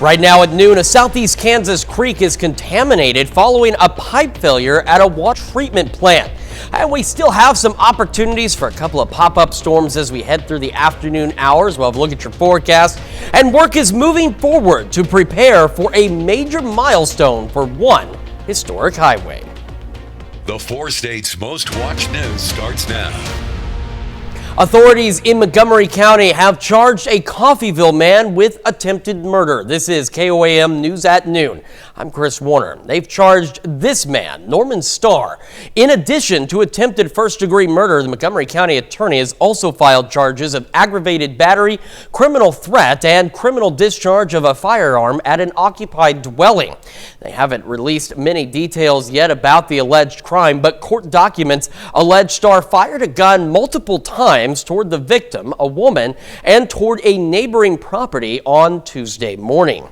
Right now at noon, a southeast Kansas creek is contaminated following a pipe failure at a water treatment plant. And we still have some opportunities for a couple of pop-up storms as we head through the afternoon hours. We'll have a look at your forecast. And work is moving forward to prepare for a major milestone for one historic highway. The 4 states' most watched news starts now. Authorities in Montgomery County have charged a Coffeyville man with attempted murder. This is KOAM News at Noon. I'm Chris Warner. They've charged this man, Norman Starr. In addition to attempted first-degree murder, the Montgomery County attorney has also filed charges of aggravated battery, criminal threat, and criminal discharge of a firearm at an occupied dwelling. They haven't released many details yet about the alleged crime, but court documents allege Starr fired a gun multiple times toward the victim, a woman, and toward a neighboring property on Tuesday morning.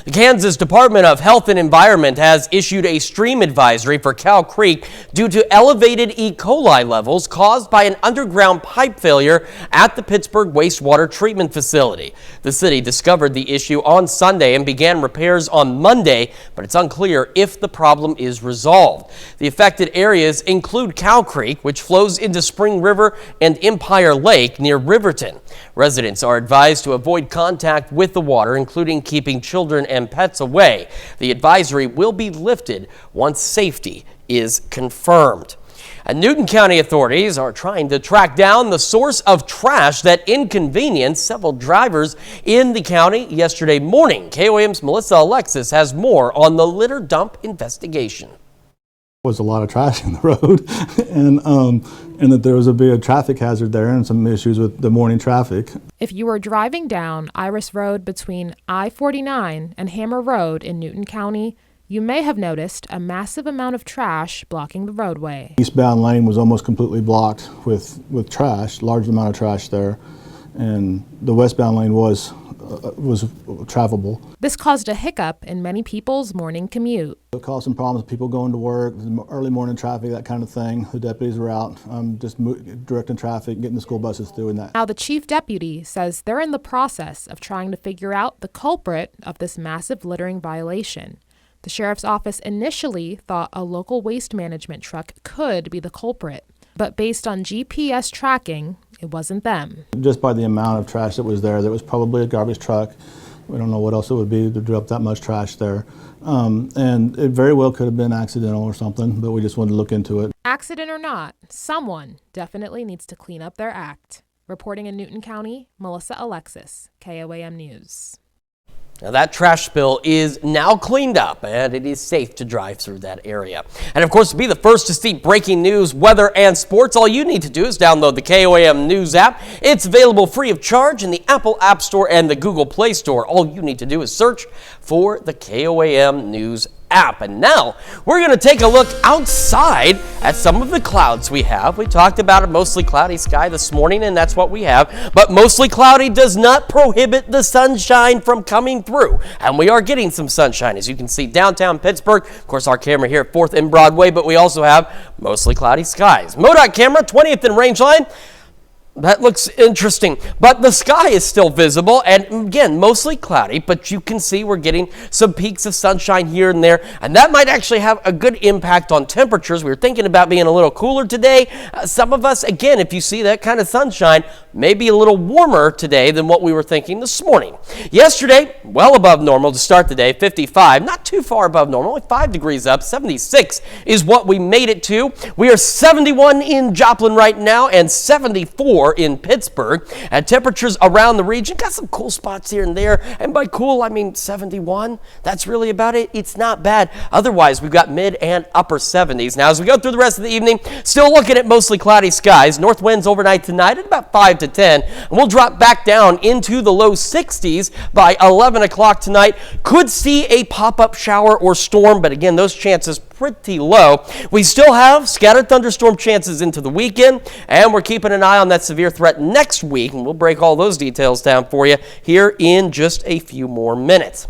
The Kansas Department of Health and Environment has issued a stream advisory for Cow Creek due to elevated E. coli levels caused by an underground pipe failure at the Pittsburgh wastewater treatment facility. The city discovered the issue on Sunday and began repairs on Monday, but it's unclear if the problem is resolved. The affected areas include Cow Creek, which flows into Spring River and Empire Lake near Riverton. Residents are advised to avoid contact with the water, including keeping children and pets away. The advisory will be lifted once safety is confirmed. And Newton County authorities are trying to track down the source of trash that inconvenienced several drivers in the county yesterday morning. KOAM's Melissa Alexis has more on the litter dump investigation. Was a lot of trash in the road and that there was a big traffic hazard there and some issues with the morning traffic. If you were driving down Iris Road between I-49 and Hammer Road in Newton County, you may have noticed a massive amount of trash blocking the roadway. Eastbound lane was almost completely blocked with trash, large amount of trash there, and the westbound lane was travelable. This caused a hiccup in many people's morning commute. It caused some problems with people going to work, early morning traffic, that kind of thing. The deputies were out just directing traffic, getting the school buses through and that. Now the chief deputy says they're in the process of trying to figure out the culprit of this massive littering violation. The sheriff's office initially thought a local waste management truck could be the culprit, but based on GPS tracking, it wasn't them. Just by the amount of trash that was there was probably a garbage truck. We don't know what else it would be to drop that much trash there. And it very well could have been accidental or something, but we just wanted to look into it. Accident or not, someone definitely needs to clean up their act. Reporting in Newton County, Melissa Alexis, KOAM News. Now that trash spill is now cleaned up and it is safe to drive through that area. And of course, to be the first to see breaking news, weather, and sports, all you need to do is download the KOAM News app. It's available free of charge in the Apple App Store and the Google Play Store. All you need to do is search for the KOAM News app. And now we're going to take a look outside at some of the clouds we have. We talked about a mostly cloudy sky this morning, and that's what we have. But mostly cloudy does not prohibit the sunshine from coming through. And we are getting some sunshine, as you can see downtown Pittsburgh. Of course, our camera here at 4th and Broadway, but we also have mostly cloudy skies. MoDOT camera, 20th and Rangeline. That looks interesting, but the sky is still visible, and again, mostly cloudy, but you can see we're getting some peaks of sunshine here and there, and that might actually have a good impact on temperatures. We were thinking about being a little cooler today. Some of us, again, if you see that kind of sunshine, may be a little warmer today than what we were thinking this morning. Yesterday, well above normal to start the day, 55, not too far above normal, only 5 degrees up, 76 is what we made it to. We are 71 in Joplin right now and 74 in Pittsburgh. At temperatures around the region, got some cool spots here and there, and by cool I mean 71. That's really about it. It's not bad. Otherwise, we've got mid and upper 70s. Now as we go through the rest of the evening, still looking at mostly cloudy skies. North winds overnight tonight at about 5 to 10, and we'll drop back down into the low 60s by 11 o'clock tonight. Could see a pop-up shower or storm, but again, those chances pretty low. We still have scattered thunderstorm chances into the weekend, and we're keeping an eye on that severe threat next week, and we'll break all those details down for you here in just a few more minutes.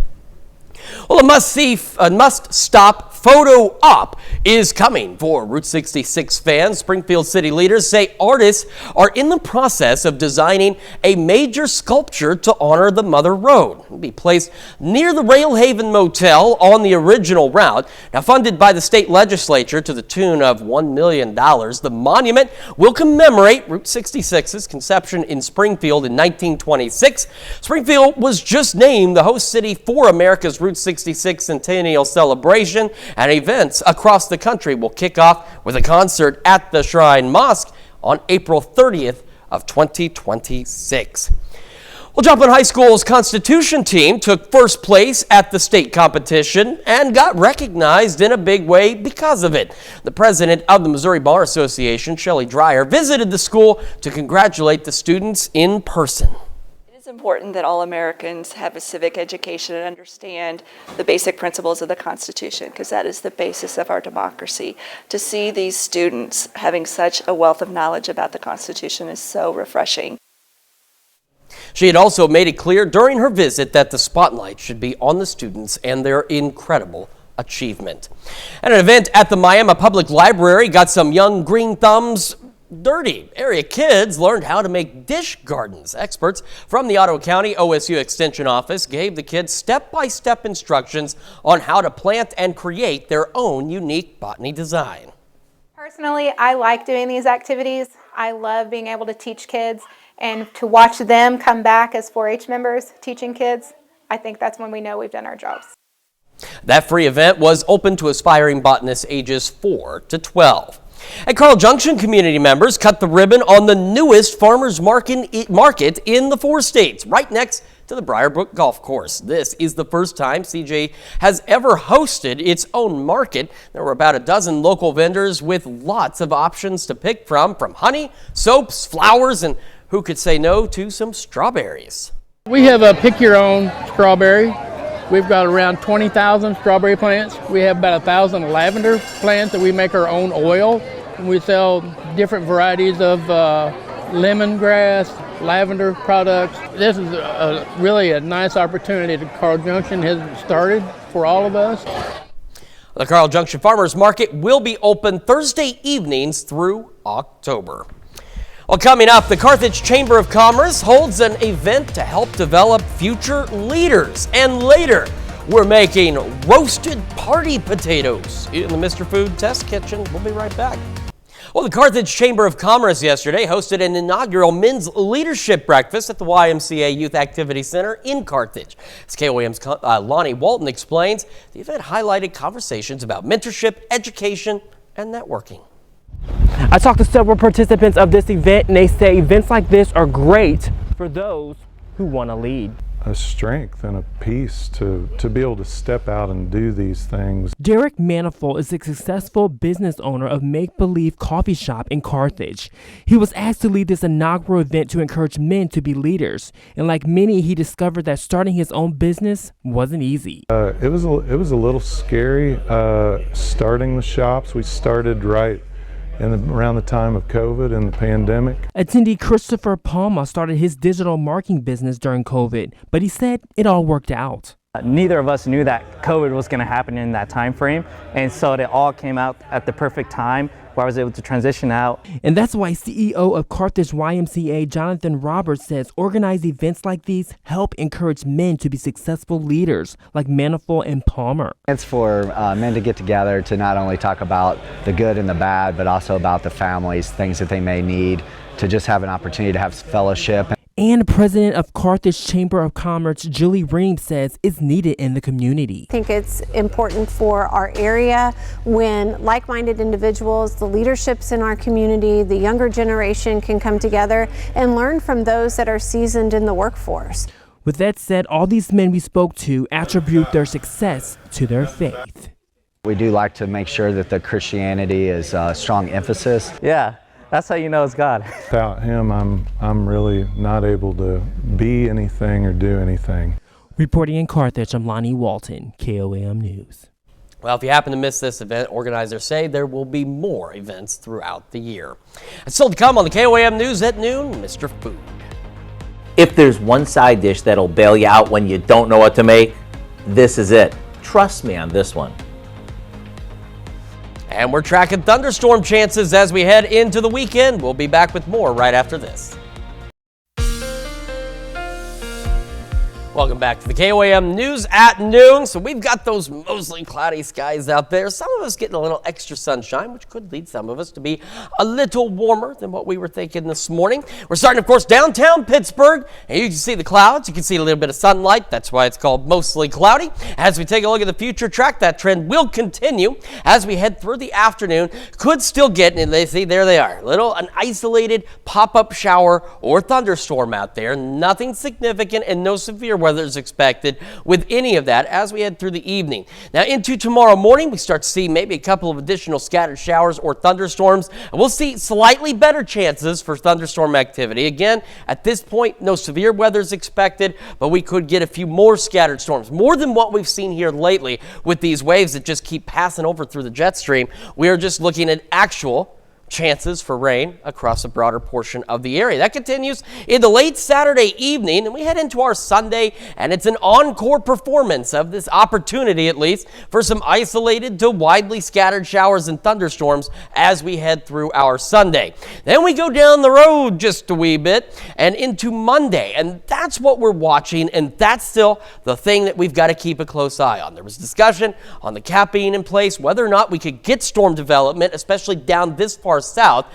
Well, a must-stop photo op is coming for Route 66 fans. Springfield city leaders say artists are in the process of designing a major sculpture to honor the Mother Road. It will be placed near the Railhaven Motel on the original route. Now, funded by the state legislature to the tune of $1 million, the monument will commemorate Route 66's conception in Springfield in 1926. Springfield was just named the host city for America's Route 66 Centennial Celebration, and events across the country will kick off with a concert at the Shrine Mosque on April 30th of 2026. Well, Joplin High School's Constitution team took first place at the state competition and got recognized in a big way because of it. The president of the Missouri Bar Association, Shelley Dreyer, visited the school to congratulate the students in person. It's important that all Americans have a civic education and understand the basic principles of the Constitution, because that is the basis of our democracy. To see these students having such a wealth of knowledge about the Constitution is so refreshing. She had also made it clear during her visit that the spotlight should be on the students and their incredible achievement. At an event at the Miami Public Library got some young green thumbs dirty. Area kids learned how to make dish gardens. Experts from the Ottawa County OSU Extension Office gave the kids step-by-step instructions on how to plant and create their own unique botany design. Personally, I like doing these activities. I love being able to teach kids and to watch them come back as 4-H members teaching kids. I think that's when we know we've done our jobs. That free event was open to aspiring botanists ages 4 to 12. At Carl Junction, community members cut the ribbon on the newest farmers market in the 4 states, right next to the Briarbrook Golf Course. This is the first time CJ has ever hosted its own market. There were about a dozen local vendors with lots of options to pick from honey, soaps, flowers, and who could say no to some strawberries. We have a pick your own strawberry. We've got around 20,000 strawberry plants. We have about 1,000 lavender plants that we make our own oil. We sell different varieties of lemongrass, lavender products. This is really a nice opportunity that Carl Junction has started for all of us. The Carl Junction Farmers Market will be open Thursday evenings through October. Well, coming up, the Carthage Chamber of Commerce holds an event to help develop future leaders. And later, we're making roasted party potatoes in the Mr. Food Test Kitchen. We'll be right back. Well, the Carthage Chamber of Commerce yesterday hosted an inaugural men's leadership breakfast at the YMCA Youth Activity Center in Carthage. As KOAM's Lonnie Walton explains, the event highlighted conversations about mentorship, education, and networking. I talked to several participants of this event, and they say events like this are great for those who want to lead. A strength and a peace to be able to step out and do these things. Derek Manifold is a successful business owner of Make Believe Coffee Shop in Carthage. He was asked to lead this inaugural event to encourage men to be leaders, and like many, he discovered that starting his own business wasn't easy. It was a little scary starting the shops. We started right around the time of COVID and the pandemic. Attendee Christopher Palma started his digital marketing business during COVID, but he said it all worked out. Neither of us knew that COVID was going to happen in that time frame, and so it all came out at the perfect time where I was able to transition out. And that's why CEO of Carthage YMCA, Jonathan Roberts, says organized events like these help encourage men to be successful leaders like Manifold and Palmer. It's for men to get together to not only talk about the good and the bad, but also about the families, things that they may need, to just have an opportunity to have fellowship. And president of Carthage Chamber of Commerce, Julie Ream, says it's needed in the community. I think it's important for our area when like-minded individuals, the leaderships in our community, the younger generation can come together and learn from those that are seasoned in the workforce. With that said, all these men we spoke to attribute their success to their faith. We do like to make sure that the Christianity is a strong emphasis. Yeah. That's how you know it's God. Without him, I'm really not able to be anything or do anything. Reporting in Carthage, I'm Lonnie Walton, KOAM News. Well, if you happen to miss this event, organizers say there will be more events throughout the year. And still to come on the KOAM News at noon, Mr. Food. If there's one side dish that'll bail you out when you don't know what to make, this is it. Trust me on this one. And we're tracking thunderstorm chances as we head into the weekend. We'll be back with more right after this. Welcome back to the KOAM News at noon. So we've got those mostly cloudy skies out there. Some of us getting a little extra sunshine, which could lead some of us to be a little warmer than what we were thinking this morning. We're starting, of course, downtown Pittsburgh, and you can see the clouds. You can see a little bit of sunlight. That's why it's called mostly cloudy. As we take a look at the future track, that trend will continue as we head through the afternoon. Could still get, and they see there they are, an isolated pop-up shower or thunderstorm out there. Nothing significant and no severe weather is expected with any of that as we head through the evening. Now into tomorrow morning, we start to see maybe a couple of additional scattered showers or thunderstorms. And we'll see slightly better chances for thunderstorm activity. Again, at this point, no severe weather is expected, but we could get a few more scattered storms, more than what we've seen here lately with these waves that just keep passing over through the jet stream. We are just looking at actual chances for rain across a broader portion of the area. That continues into late Saturday evening, and we head into our Sunday, and it's an encore performance of this opportunity, at least, for some isolated to widely scattered showers and thunderstorms as we head through our Sunday. Then we go down the road just a wee bit and into Monday, and that's what we're watching, and that's still the thing that we've got to keep a close eye on. There was discussion on the cap being in place, whether or not we could get storm development, especially down this far south.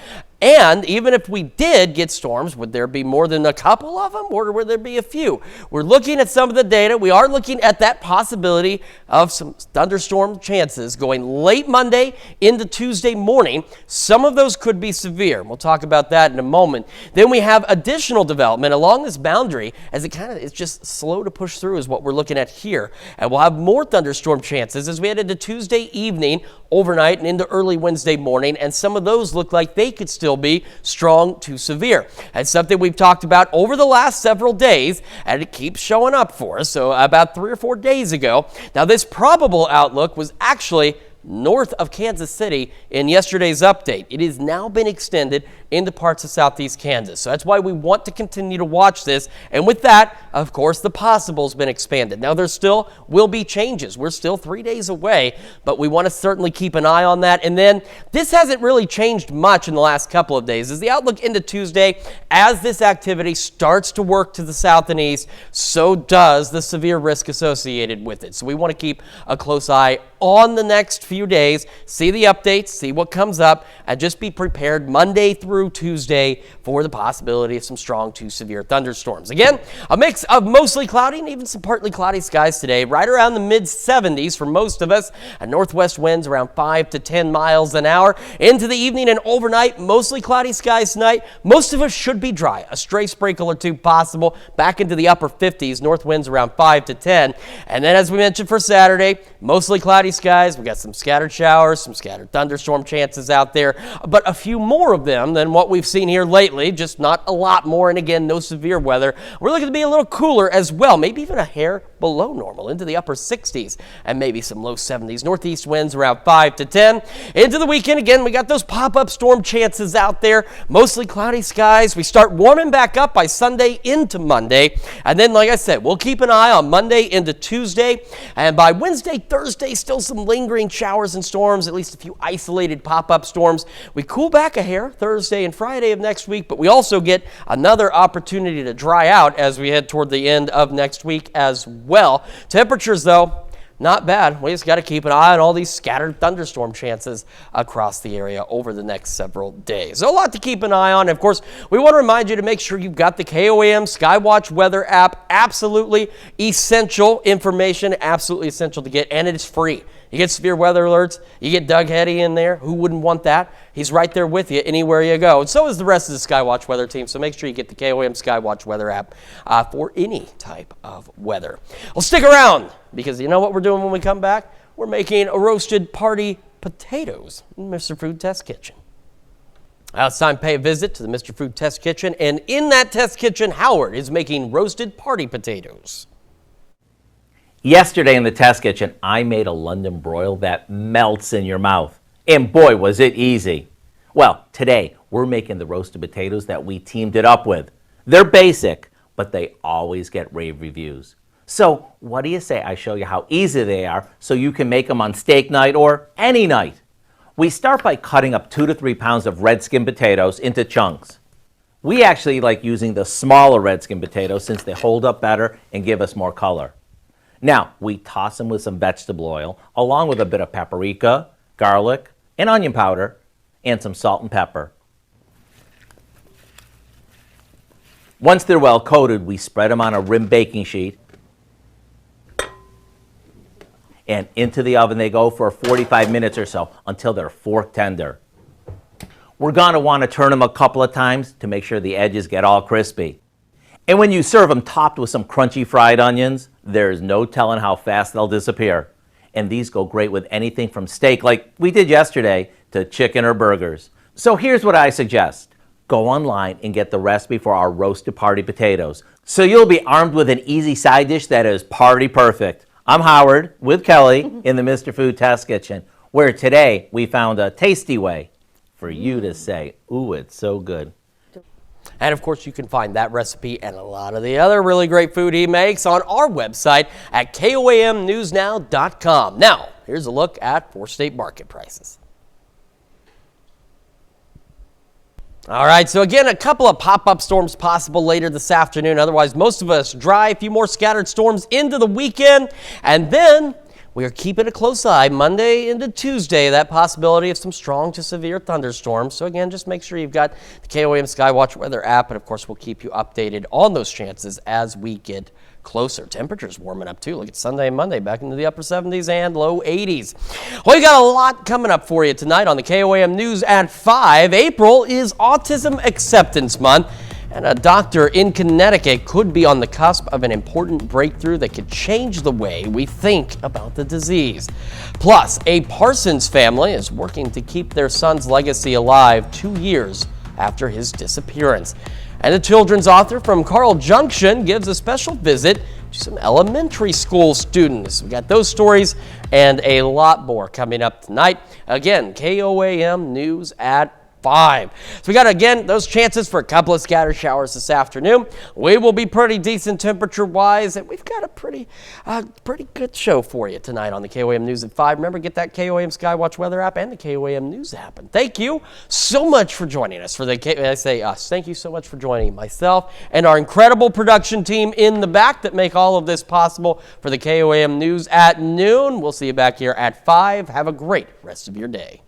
And even if we did get storms, would there be more than a couple of them, or would there be a few? We're looking at some of the data. We are looking at that possibility of some thunderstorm chances going late Monday into Tuesday morning. Some of those could be severe. We'll talk about that in a moment. Then we have additional development along this boundary as it's just slow to push through is what we're looking at here. And we'll have more thunderstorm chances as we head into Tuesday evening, overnight, and into early Wednesday morning. And some of those look like they could still be strong to severe. That's something we've talked about over the last several days, and it keeps showing up for us. So about 3 or 4 days ago, now this probable outlook was actually north of Kansas City in yesterday's update. It has now been extended into parts of southeast Kansas. So that's why we want to continue to watch this. And with that, of course, the possible has been expanded. Now there still will be changes. We're still 3 days away, but we want to certainly keep an eye on that. And then this hasn't really changed much in the last couple of days. As the outlook into Tuesday, as this activity starts to work to the south and east, so does the severe risk associated with it. So we want to keep a close eye on the next few days, see the updates, see what comes up, and just be prepared Monday through Tuesday for the possibility of some strong to severe thunderstorms. Again, a mix of mostly cloudy and even some partly cloudy skies today, right around the mid-70s for most of us, and northwest winds around 5 to 10 miles an hour. Into the evening and overnight, mostly cloudy skies tonight. Most of us should be dry, a stray sprinkle or two possible, back into the upper 50s, north winds around 5 to 10. And then as we mentioned for Saturday, mostly cloudy skies. We got some scattered showers, some scattered thunderstorm chances out there, but a few more of them than what we've seen here lately, just not a lot more. And again, no severe weather. We're looking to be a little cooler as well, maybe even a hair below normal, into the upper 60s and maybe some low 70s. Northeast winds around 5 to 10. Into the weekend, again, we got those pop-up storm chances out there, mostly cloudy skies. We start warming back up by Sunday into Monday. And then, like I said, we'll keep an eye on Monday into Tuesday. And by Wednesday, Thursday, still some lingering showers and storms, at least a few isolated pop-up storms. We cool back a hair Thursday and Friday of next week, but we also get another opportunity to dry out as we head toward the end of next week as well. Temperatures, though, not bad. We just got to keep an eye on all these scattered thunderstorm chances across the area over the next several days. So a lot to keep an eye on. Of course, we want to remind you to make sure you've got the KOAM Skywatch weather app. Absolutely essential information, absolutely essential to get, and it is free. You get severe weather alerts. You get Doug Heddy in there. Who wouldn't want that? He's right there with you anywhere you go. And so is the rest of the Skywatch weather team. So make sure you get the KOAM Skywatch weather app for any type of weather. Well, stick around, because you know what we're doing when we come back? We're making roasted party potatoes in Mr. Food Test Kitchen. Now it's time to pay a visit to the Mr. Food Test Kitchen. And in that test kitchen, Howard is making roasted party potatoes. Yesterday in the test kitchen, I made a London broil that melts in your mouth. And boy, was it easy. Well, today we're making the roasted potatoes that we teamed it up with. They're basic, but they always get rave reviews. So what do you say I show you how easy they are so you can make them on steak night or any night? We start by cutting up 2 to 3 pounds of red skin potatoes into chunks. We actually like using the smaller red skin potatoes since they hold up better and give us more color. Now, we toss them with some vegetable oil along with a bit of paprika, garlic, and onion powder, and some salt and pepper. Once they're well coated, we spread them on a rimmed baking sheet, and into the oven they go for 45 minutes or so until they're fork tender. We're going to want to turn them a couple of times to make sure the edges get all crispy. And when you serve them topped with some crunchy fried onions, there's no telling how fast they'll disappear. And these go great with anything from steak, like we did yesterday, to chicken or burgers. So here's what I suggest. Go online and get the recipe for our roasted party potatoes, so you'll be armed with an easy side dish that is party perfect. I'm Howard with Kelly in the Mr. Food Test Kitchen, where today we found a tasty way for you to say, ooh, it's so good. And of course, you can find that recipe and a lot of the other really great food he makes on our website at KOAMnewsnow.com. Now, here's a look at 4-state market prices. All right, so again, a couple of pop-up storms possible later this afternoon. Otherwise, most of us dry. A few more scattered storms into the weekend. And then we are keeping a close eye Monday into Tuesday, that possibility of some strong to severe thunderstorms. So again, just make sure you've got the KOAM Skywatch weather app, and of course, we'll keep you updated on those chances as we get closer. Temperatures warming up too. Look at Sunday and Monday back into the upper 70s and low 80s. Well, we got a lot coming up for you tonight on the KOAM News at 5. April is Autism Acceptance Month, and a doctor in Connecticut could be on the cusp of an important breakthrough that could change the way we think about the disease. Plus, a Parsons family is working to keep their son's legacy alive 2 years after his disappearance. And a children's author from Carl Junction gives a special visit to some elementary school students. We got those stories and a lot more coming up tonight. Again, KOAM News at 5. So we got, again, those chances for a couple of scattered showers this afternoon. We will be pretty decent temperature-wise, and we've got a pretty good show for you tonight on the KOAM News at 5. Remember, get that KOAM Skywatch weather app and the KOAM News app. And thank you so much for joining us. I say us. Thank you so much for joining myself and our incredible production team in the back that make all of this possible for the KOAM News at noon. We'll see you back here at 5. Have a great rest of your day.